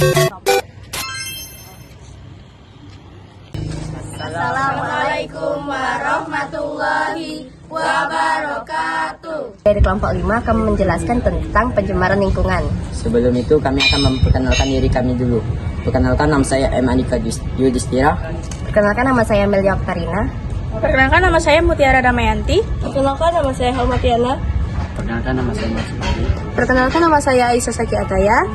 Assalamualaikum warahmatullahi wabarakatuh. Dari kelompok 5 akan menjelaskan tentang pencemaran lingkungan. Sebelum itu kami akan memperkenalkan diri kami dulu. Perkenalkan, nama saya M. Andika Yudhistira. Perkenalkan, nama saya Melia Oktarina. Perkenalkan, nama saya Mutiara Damayanti. Perkenalkan, nama saya Helmatiana. Perkenalkan, nama saya Masudi. Perkenalkan, nama saya Aisyah Saki Ataya.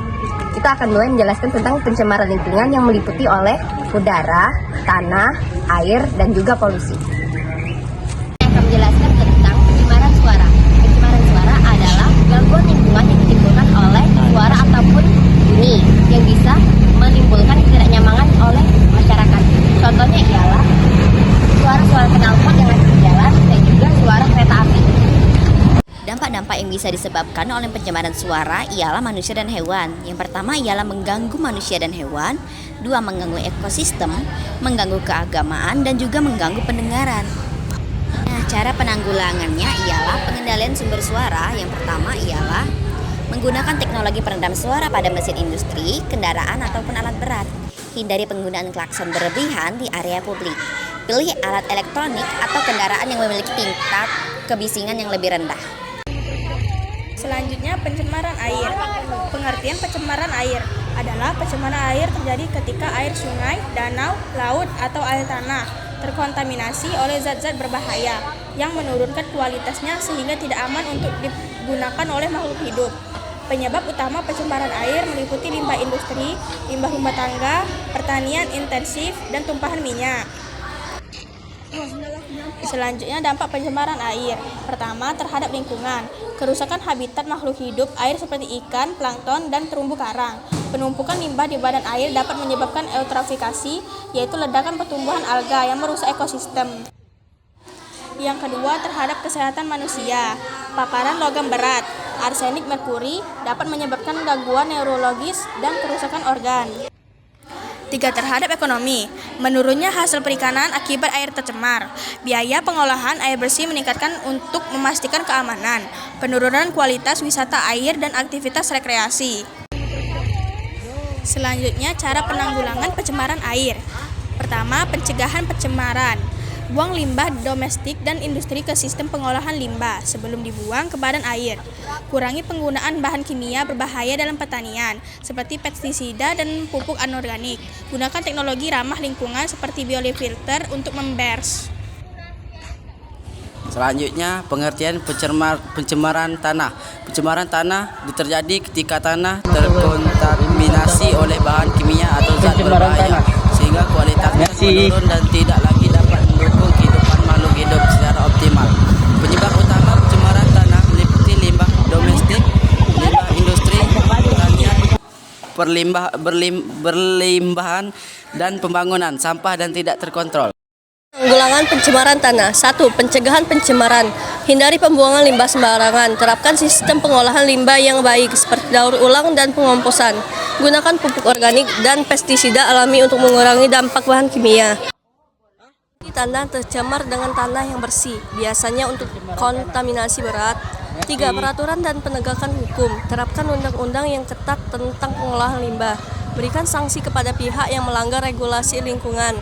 Kita akan mulai menjelaskan tentang pencemaran lingkungan yang meliputi oleh udara, tanah, air, dan juga polusi. Saya akan menjelaskan tentang pencemaran suara. Pencemaran suara adalah gangguan lingkungan yang ditimbulkan oleh suara ataupun bunyi yang bisa menimbulkan ketidaknyamanan oleh masyarakat. Contohnya ialah suara-suara knalpot yang ada di jalan dan juga suara kereta api. Dampak-dampak yang bisa disebabkan oleh pencemaran suara ialah manusia dan hewan. Yang pertama ialah mengganggu manusia dan hewan. 2. Mengganggu ekosistem, mengganggu keagamaan, dan juga mengganggu pendengaran. Nah, cara penanggulangannya ialah pengendalian sumber suara. Yang pertama ialah menggunakan teknologi peredam suara pada mesin industri, kendaraan, ataupun alat berat. Hindari penggunaan klakson berlebihan di area publik. Pilih alat elektronik atau kendaraan yang memiliki tingkat kebisingan yang lebih rendah. Selanjutnya, pencemaran air. Pengertian pencemaran air adalah pencemaran air terjadi ketika air sungai, danau, laut, atau air tanah terkontaminasi oleh zat-zat berbahaya yang menurunkan kualitasnya sehingga tidak aman untuk digunakan oleh makhluk hidup. Penyebab utama pencemaran air meliputi limbah industri, limbah rumah tangga, pertanian intensif, dan tumpahan minyak. Selanjutnya, dampak pencemaran air. Pertama, terhadap lingkungan. Kerusakan habitat makhluk hidup air seperti ikan, plankton, dan terumbu karang. Penumpukan limbah di badan air dapat menyebabkan eutrofikasi, yaitu ledakan pertumbuhan alga yang merusak ekosistem. Yang kedua, terhadap kesehatan manusia. Paparan logam berat, arsenik merkuri dapat menyebabkan gangguan neurologis dan kerusakan organ. 3. Terhadap ekonomi. Menurunnya hasil perikanan akibat air tercemar. Biaya pengolahan air bersih meningkatkan untuk memastikan keamanan. Penurunan kualitas wisata air dan aktivitas rekreasi. Selanjutnya, cara penanggulangan pencemaran air. Pertama, pencegahan pencemaran. Buang limbah domestik dan industri ke sistem pengolahan limbah sebelum dibuang ke badan air. Kurangi penggunaan bahan kimia berbahaya dalam pertanian, seperti pestisida dan pupuk anorganik. Gunakan teknologi ramah lingkungan seperti biofilter untuk members. Selanjutnya, pengertian pencemaran tanah. Pencemaran tanah terjadi ketika tanah terkontaminasi oleh bahan kimia atau zat berbahaya sehingga kualitasnya menurun dan tidak lagi dapat mendukung kehidupan makhluk hidup secara optimal. Penyebab utama pencemaran tanah meliputi limbah domestik, limbah industri, pertanian, berlimbahan, dan pembangunan, sampah dan tidak terkontrol. Penanggulangan pencemaran tanah. 1. Pencegahan pencemaran. Hindari pembuangan limbah sembarangan. Terapkan sistem pengolahan limbah yang baik seperti daur ulang dan pengomposan. Gunakan pupuk organik dan pestisida alami untuk mengurangi dampak bahan kimia. Tanah tercemar dengan tanah yang bersih, biasanya untuk kontaminasi berat. 3. Peraturan dan penegakan hukum. Terapkan undang-undang yang ketat tentang pengolahan limbah. Berikan sanksi kepada pihak yang melanggar regulasi lingkungan.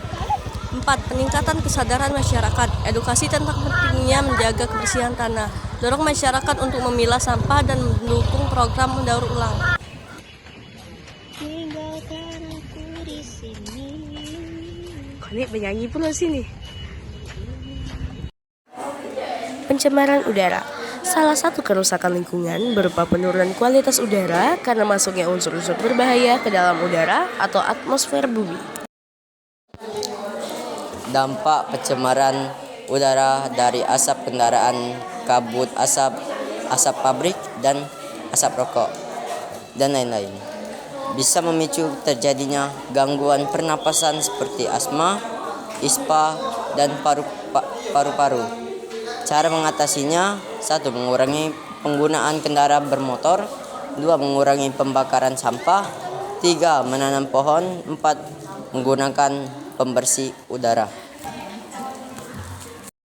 4. Peningkatan kesadaran masyarakat. Edukasi tentang pentingnya menjaga kebersihan tanah. Dorong masyarakat untuk memilah sampah dan mendukung program daur ulang. Tinggalkan aku di sini. Ini penyanyi pula sini. Pencemaran udara. Salah satu kerusakan lingkungan berupa penurunan kualitas udara karena masuknya unsur-unsur berbahaya ke dalam udara atau atmosfer bumi. Dampak pencemaran udara dari asap kendaraan, kabut asap, asap pabrik, dan asap rokok, dan lain-lain. Bisa memicu terjadinya gangguan pernapasan seperti asma, ispa, dan paru-paru. Cara mengatasinya: 1. Mengurangi penggunaan kendaraan bermotor. 2. Mengurangi pembakaran sampah. 3. Menanam pohon. 4. Menggunakan pembersih udara.